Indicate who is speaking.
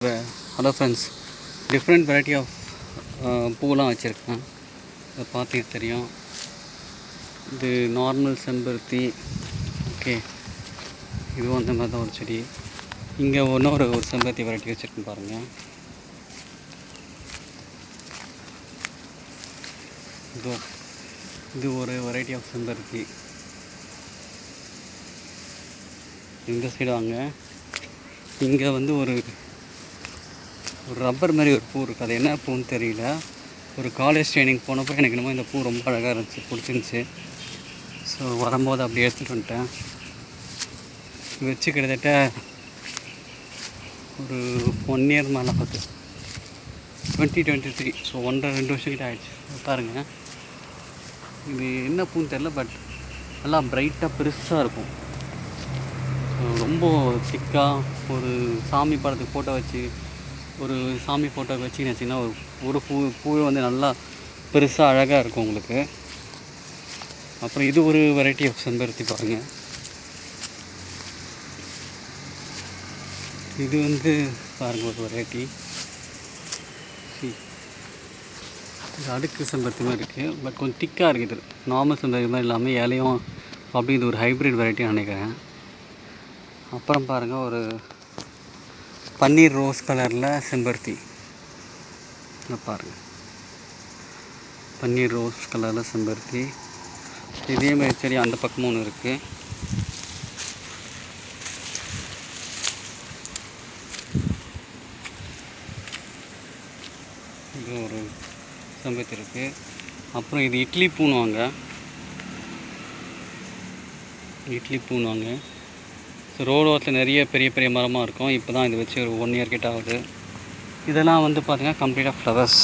Speaker 1: Hello friends, different variety of பூலாம் வச்சுருக்கேன். இதை பார்த்தீங்க தெரியும். இது நார்மல் செம்பருத்தி. ஓகே, இதுவும் அந்த மாதிரி தான் ஒரு செடி. இங்கே இன்னொரு செம்பருத்தி வெரைட்டி வச்சுருக்கேன் பாருங்கள். இது ஒரு வெரைட்டி ஆஃப் செம்பருத்தி. இந்த சைடு வாங்க. இங்கே ஒரு ரப்பர் மாதிரி ஒரு பூ இருக்குது. அது என்ன பூன்னு தெரியல. ஒரு காலேஜ் ட்ரைனிங் போனப்போ எனக்கு என்னமோ இந்த பூ ரொம்ப அழகாக இருந்துச்சு, பிடிச்சிருந்துச்சி. ஸோ வரும்போது அப்படி எடுத்துகிட்டு வந்துட்டேன். வச்சு கிட்டத்தட்ட ஒரு 1 இயர் மேலே பார்த்து 2023. ஸோ 1.5-2 வருஷம் கிட்ட ஆகிடுச்சு. பாருங்கள், இது என்ன பூன்னு தெரில, பட் நல்லா ப்ரைட்டாக பெருசாக இருக்கும். ரொம்ப திக்காக ஒரு சாமி படத்துக்கு ஃபோட்டோ வச்சு ஒரு சாமி ஃபோட்டோ வச்சுன்னு வச்சிங்கன்னா ஒரு பூவே நல்லா பெருசாக அழகாக இருக்கும் உங்களுக்கு. அப்புறம் இது ஒரு வெரைட்டி ஆஃப் செம்பருத்தி பாருங்கள். இது பாருங்கள் ஒரு வெரைட்டி. இது அடுக்கு செம்பருத்தி மாதிரி இருக்குது, பட் கொஞ்சம் திக்காக இருக்குது. நார்மல் செம்பருத்தி மாதிரி இல்லாமல் இலையும் அப்படி. இது ஒரு ஹைப்ரிட் வெரைட்டின்னு நினைக்கிறேன். அப்புறம் பாருங்கள், ஒரு பன்னீர் ரோஸ் கலரில் செம்பருத்தி. இதை பாருங்கள், பன்னீர் ரோஸ் கலரில் செம்பருத்தி. இதேமாதிரி செடி அந்த பக்கமும் ஒன்று இருக்குது. இது ஒரு செம்பருத்தி இருக்குது. அப்புறம் இது இட்லி பூணுவாங்க. ரோடு ஓரத்தில் நிறைய பெரிய பெரிய மரமாக இருக்கும். இப்போ தான் இது வச்சு ஒரு 1 இயர் கிட்ட ஆகுது. இதெல்லாம் பார்த்திங்கன்னா கம்ப்ளீட்டாக ஃப்ளவர்ஸ்.